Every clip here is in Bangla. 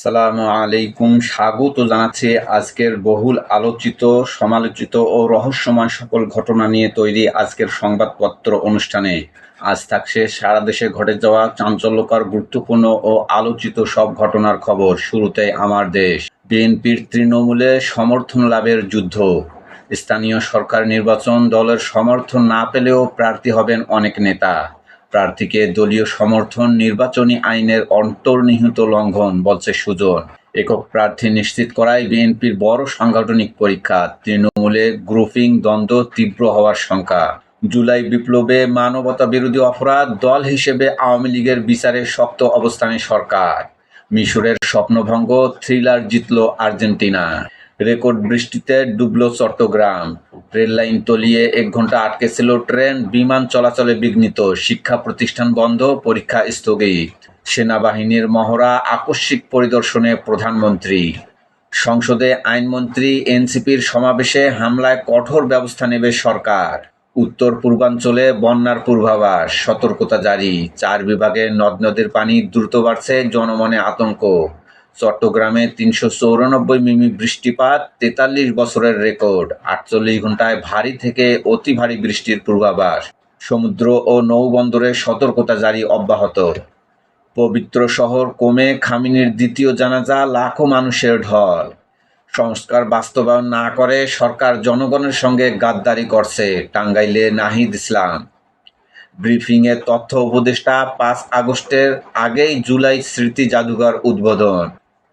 আসসালামু আলাইকুম। স্বাগত জানাচ্ছি আজকের বহুল আলোচিত, সমালোচিত ও রহস্যময় সকল ঘটনা নিয়ে তৈরি আজকের সংবাদপত্র অনুষ্ঠানে। আজ থাকছে সারা দেশে ঘটে যাওয়া চাঞ্চল্যকর, গুরুত্বপূর্ণ ও আলোচিত সব ঘটনার খবর। শুরুতে আমার দেশ। বিএনপির তৃণমূলে সমর্থন লাভের যুদ্ধ। স্থানীয় সরকার নির্বাচন, দলের সমর্থন না পেলেও প্রার্থী হবেন অনেক নেতা। প্রার্থীকে দলীয় সমর্থন নির্বাচনী আইনের অন্তর্নিহিত লঙ্ঘন, বলছে সুজন। একক প্রার্থী নিশ্চিত করাই বিএনপির বড় সাংগঠনিক পরীক্ষা। তৃণমূলে গ্রুপিং দ্বন্দ্ব তীব্র হওয়ার শঙ্কা। জুলাই বিপ্লবে মানবতা বিরোধী অপরাধ, দল হিসেবে আওয়ামী লীগের বিচারে শক্ত অবস্থানে সরকার। মিশরের স্বপ্নভঙ্গ, থ্রিলার জিতল আর্জেন্টিনা। রেকর্ড বৃষ্টিতে ডুবল চট্টগ্রাম। রেললাইন তলিয়ে 1 ঘন্টা আটকে ছিল ট্রেন, বিমান চলাচলে বিঘ্নিত, শিক্ষা প্রতিষ্ঠান বন্ধ, পরীক্ষা স্থগিত। সেনাবাহিনীর মহড়া, আকস্মিক পরিদর্শনে প্রধানমন্ত্রী। সংসদে আইনমন্ত্রী, এনসিপির সমাবেশে হামলায় কঠোর ব্যবস্থা নেবে সরকার। উত্তর পূর্বাঞ্চলে বন্যার পূর্বাভাস, সতর্কতা জারি। 4 বিভাগে নদ নদীর পানি দ্রুত বাড়ছে, জনমনে আতঙ্ক। চট্টগ্রামে 394 মিমি বৃষ্টিপাত, 43 বছরের রেকর্ড। 48 ঘন্টায় ভারী থেকে অতি ভারী বৃষ্টির পূর্বাভাস। সমুদ্র ও নৌবন্দরে সতর্কতা জারি অব্যাহত। পবিত্র শহর কমে খামিনির দ্বিতীয় জানাজা, লাখো মানুষের ঢল। সংস্কার বাস্তবায়ন না করে সরকার জনগণের সঙ্গে গাদ্দারি করছে, টাঙ্গাইলে নাহিদ ইসলাম। ব্রিফিংয়ে তথ্য উপদেষ্টা, 5 আগস্টের আগেই জুলাই স্মৃতি জাদুঘর উদ্বোধন।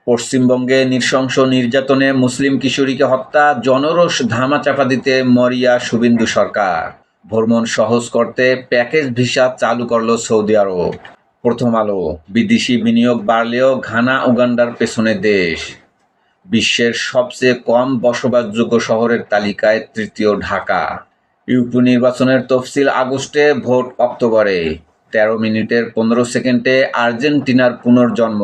পশ্চিমবঙ্গে নৃশংস নির্যাতনে মুসলিম কিশোরীকে হত্যা, জনরোষ ধামাচাপা দিতে মরিয়া শুভেন্দু সরকার। ভ্রমণ সহজ করতে প্যাকেজ ভিসা চালু করল সৌদি আরব। প্রথম আলো। বিদেশি বিনিয়োগ বাড়লেও ঘানা উগান্ডার পেছনে দেশ। বিশ্বের সবচেয়ে কম বসবাসযোগ্য শহরের তালিকায় তৃতীয় ঢাকা। ইউপি নির্বাচনের তফসিল আগস্টে, ভোট অক্টোবরে। 13 মিনিটের 15 সেকেন্ডে আর্জেন্টিনার পুনর্জন্ম।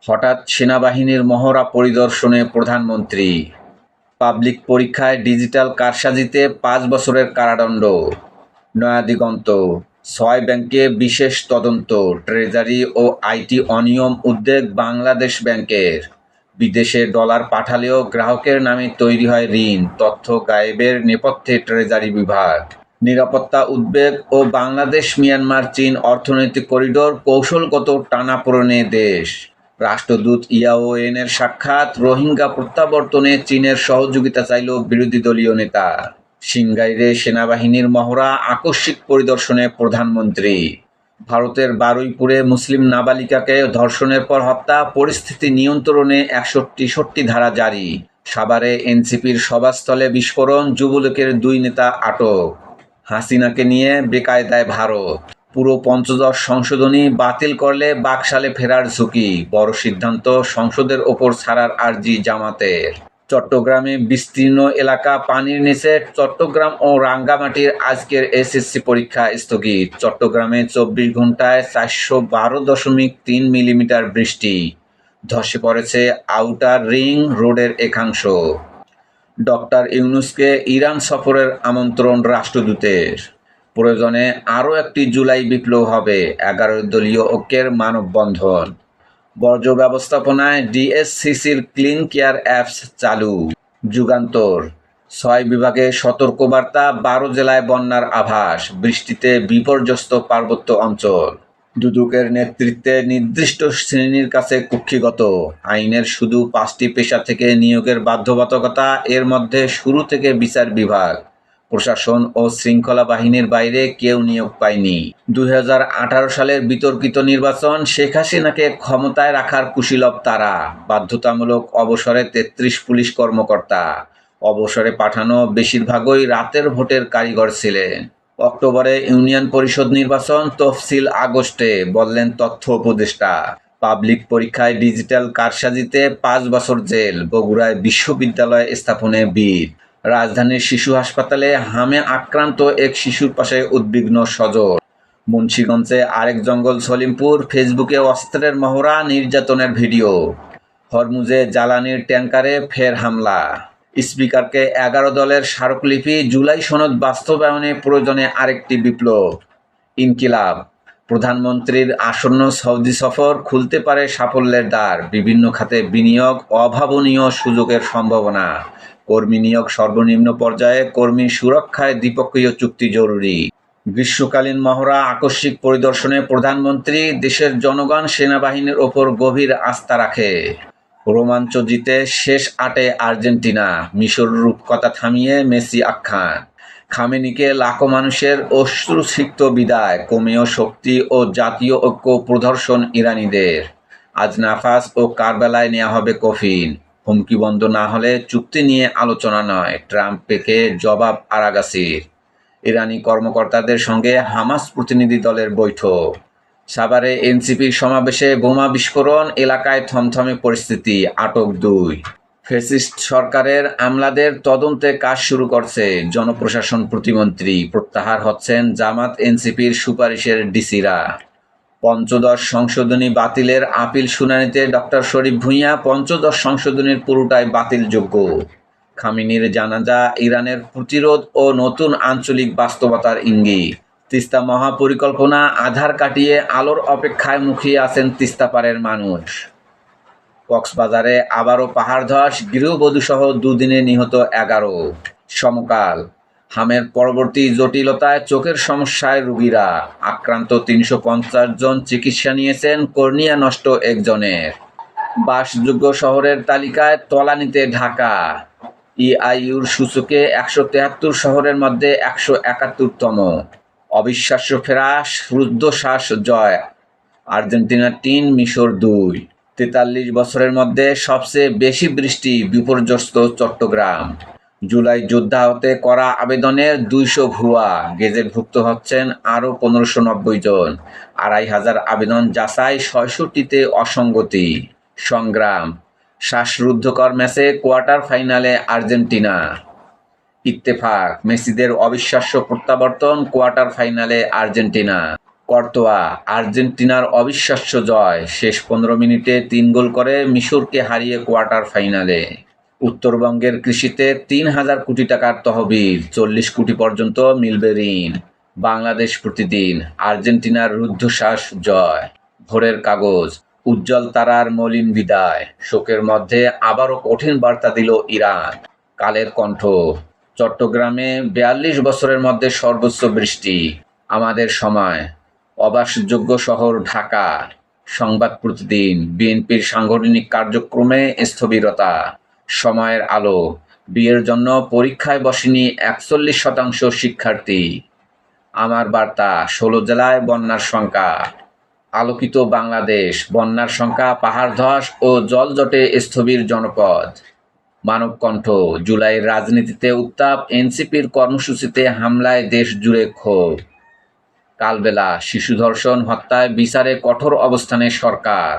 হঠাৎ সেনাবাহিনীর মহড়া পরিদর্শনে প্রধানমন্ত্রী। পাবলিক পরীক্ষায় ডিজিটাল কারসাজিতে 5 বছরের কারাদণ্ড। নয়াদিগন্ত। 6 ব্যাংকে বিশেষ তদন্ত, ট্রেজারি ও আইটি অনিয়ম উদ্বেগ বাংলাদেশ ব্যাংকের। বিদেশে ডলার পাঠালেও গ্রাহকের নামে তৈরি হয় ঋণ, তথ্য গায়েবের নেপথ্যে ট্রেজারি বিভাগ। নিরাপত্তা উদ্বেগ ও বাংলাদেশ মিয়ানমার চীন অর্থনৈতিক করিডোর, কৌশলগত টানাপোড়েনে দেশ। রাষ্ট্রদূত ইয়াওয়েনের সাক্ষাৎ, রোহিঙ্গা প্রত্যাবর্তনে চীনের সহযোগিতা চাইল বিরোধী দলীয় নেতা। সিংগাইরে সেনাবাহিনীর মহড়া, আকস্মিক পরিদর্শনে প্রধানমন্ত্রী। ভারতের বারুইপুরে মুসলিম নাবালিকাকে ধর্ষণের পর হত্যা, পরিস্থিতি নিয়ন্ত্রণে 163 ধারা জারি। সাভারে এনসিপির সভাস্থলে বিস্ফোরণ, যুবলীগের 2 নেতা আটক। হাসিনাকে নিয়ে বেকায়দায় ভারত। পুরো পঞ্চদশ সংশোধনী বাতিল করলে বাকশালে ফেরার ঝুঁকি, বড় সিদ্ধান্ত সংসদের ওপর ছাড়ার আর্জি জামাতের। চট্টগ্রামে বিস্তীর্ণ এলাকা পানির নিচে, চট্টগ্রাম ও রাঙ্গামাটির আজকের এসএসসি পরীক্ষা স্থগিত। চট্টগ্রামে 24 ঘন্টায় 412.3 মিলিমিটার বৃষ্টি। ধসে পড়েছে আউটার রিং রোডের একাংশ। ডক্টর ইউনূসকে ইরান সফরের আমন্ত্রণ রাষ্ট্রদূতের। প্রয়োজনে আরও একটি জুলাই বিপ্লব হবে, 11 দলীয় ঐক্যের মানববন্ধন। বর্জ্য ব্যবস্থাপনায় ডিএসসিসির ক্লিন কেয়ার অ্যাপস চালু। যুগান্তর। 6 বিভাগে সতর্কবার্তা, 12 জেলায় বন্যার আভাস, বৃষ্টিতে বিপর্যস্ত পার্বত্য অঞ্চল। দুদকের নেতৃত্বে নির্দিষ্ট শ্রেণীর কাছে কুক্ষিগত আইনের শুধু 5টি পেশা থেকে নিয়োগের বাধ্যবাধকতা, এর মধ্যে শুরু থেকে বিচার বিভাগ, প্রশাসন ও শৃঙ্খলা বাহিনীর বাইরে কেউ নিয়োগ পায়নি। 2018 সালের বিতর্কিত নির্বাচন, শেখ হাসিনাকে ক্ষমতায় রাখার কুশীলব তারা। বাধ্যতামূলক অবসরে 33 পুলিশ কর্মকর্তা। অবসরে পাঠানো বেশিরভাগই রাতের ভোটের কারিগর ছিলেন। অক্টোবরে ইউনিয়ন পরিষদ নির্বাচন, তফসিল আগস্টে, বললেন তথ্য উপদেষ্টা। পাবলিক পরীক্ষায় ডিজিটাল কারসাজিতে 5 বছর জেল। বগুড়ায় বিশ্ববিদ্যালয় স্থাপনে বিদ। রাজধানীর শিশু হাসপাতালে হামে আক্রান্ত এক শিশুর পাশে উদ্বিগ্ন স্বজন। মুন্সিগঞ্জে আরেক জঙ্গল সলিমপুর, ফেসবুকে অস্ত্রের মহড়া, নির্যাতনের ভিডিও। হরমুজে জ্বালানির ট্যাঙ্কারে ফের হামলা। স্পিকারকে 11 দলের স্মারকলিপি, জুলাই সনদ বাস্তবায়নে প্রয়োজনে আরেকটি বিপ্লব। ইনকিলাব। প্রধানমন্ত্রীর আসন্ন সৌদি সফর খুলতে পারে সাফল্যের দ্বার, বিভিন্ন খাতে বিনিয়োগ, অভাবনীয় সুযোগের সম্ভাবনা। কর্মী নিয়োগ সর্বনিম্ন পর্যায়ে, কর্মী সুরক্ষায় দ্বিপক্ষীয় চুক্তি জরুরি। গ্রীষ্মকালীন মহড়া আকস্মিক পরিদর্শনে প্রধানমন্ত্রী, দেশের জনগণ সেনাবাহিনীর ওপর গভীর আস্থা রাখে। রোমাঞ্চ জিতে শেষ 8-এ আর্জেন্টিনা, মিশর রূপকথা থামিয়ে মেসি আখ্যান। খামেনিকে লাখো মানুষের অশ্রুসিক্ত বিদায়, কমেও শক্তি ও জাতীয় ঐক্য প্রদর্শন ইরানিদের। আজ নাফাস ও কারবালায় নেওয়া হবে কফিন, হুমকি বন্ধ না হলে চুক্তি নিয়ে আলোচনা নয়, ট্রাম্পকে জবাব আরাগাসির। ইরানি কর্মকর্তাদের সঙ্গে হামাস প্রতিনিধি দলের বৈঠক। সাভারে এনসিপির সমাবেশে বোমা বিস্ফোরণ, এলাকায় থমথমে পরিস্থিতি, আটক 2। ফ্যাসিস্ট সরকারের আমলাদের তদন্তে কাজ শুরু করছে জনপ্রশাসন প্রতিমন্ত্রী, প্রত্যাহার হচ্ছেন জামাত এনসিপির সুপারিশের ডিসিরা। পঞ্চদশ সংশোধনী বাতিলের আপিল শুনানিতে ডক্টর শরীফ ভূঁইয়া, পঞ্চদশ সংশোধনীর পুরোটাই বাতিলযোগ্য। খামেনির জানাজা ইরানের প্রতিরোধ ও নতুন আঞ্চলিক বাস্তবতার ইঙ্গিত। তিস্তা মহাপরিকল্পনা আধার কাটিয়ে আলোর অপেক্ষায় মুখিয়ে আছেন তিস্তাপাড়ের মানুষ। কক্সবাজারে আবারও পাহাড় ধস, গৃহবধূসহ 2 দিনে নিহত 11। সমকাল, হামের পরবর্তী জটিলতায় চোখের সমস্যায় রোগীরা, আক্রান্ত 350 জন, চিকিৎসা নিয়েছেন, কর্নিয়া নষ্ট 1 জনের। বাসযোগ্য শহরের তালিকায় তলানিতে ঢাকা, ইআইইউর সূচকে 173 শহরের মধ্যে 171তম। অবিশ্বাস্য ফেরা, রুদ্ধশ্বাস জয়, আর্জেন্টিনা 3, মিশর 2। 43 বছরের মধ্যে সবচেয়ে বেশি বৃষ্টি, বিপর্যস্ত চট্টগ্রাম। জুলাই যোদ্ধা হতে করা আবেদনের 200 ভুয়া, গেজেটভুক্ত হচ্ছেন আরও 1590 জন। 2500 আবেদন যাচাই, 66টিতে অসঙ্গতি। সংগ্রাম, শ্বাসরুদ্ধকর ম্যাচে কোয়ার্টার ফাইনালে আর্জেন্টিনা। ইত্তেফাক, মেসিদের অবিশ্বাস্য প্রত্যাবর্তন, কোয়ার্টার ফাইনালে আর্জেন্টিনা। কর্তোয়া, আর্জেন্টিনার অবিশ্বাস্য জয়, শেষ 15 মিনিটে 3 গোল করে মিশরকে হারিয়ে কোয়ার্টার ফাইনালে। উত্তরবঙ্গের কৃষিতে 3000 কোটি টাকার তহবিল, 40 কোটি পর্যন্ত মিলবে ঋণ। বাংলাদেশ প্রতিদিন, আর্জেন্টিনার রুদ্ধশ্বাস জয়। ভোরের কাগজ, উজ্জ্বল তারার মলিন বিদায়, শোকের মধ্যে আবারও কঠিন বার্তা দিল ইরান। কালের কণ্ঠ, চট্টগ্রামে 42 বছরের মধ্যে সর্বোচ্চ বৃষ্টি। আমাদের সময়, অবাসযোগ্য শহর ঢাকা। সংবাদ প্রতিদিন, বিএনপির সাংগঠনিক কার্যক্রমে স্থবিরতা। সময়ের আলো, বিয়ের জন্য পরীক্ষায় বসেনি 41% শিক্ষার্থী। আমার বার্তা, 16 জেলায় বন্যার শঙ্কা। আলোকিত বাংলাদেশ, বন্যার শঙ্কা, পাহাড় ধস ও জলজটে স্থবির জনপদ। মানবকণ্ঠ, জুলাইয়ের রাজনীতিতে উত্তাপ, এনসিপির কর্মসূচিতে হামলায় দেশ জুড়ে ক্ষোভ। কালবেলা, শিশু ধর্ষণ হত্যায় বিচারে কঠোর অবস্থানে সরকার।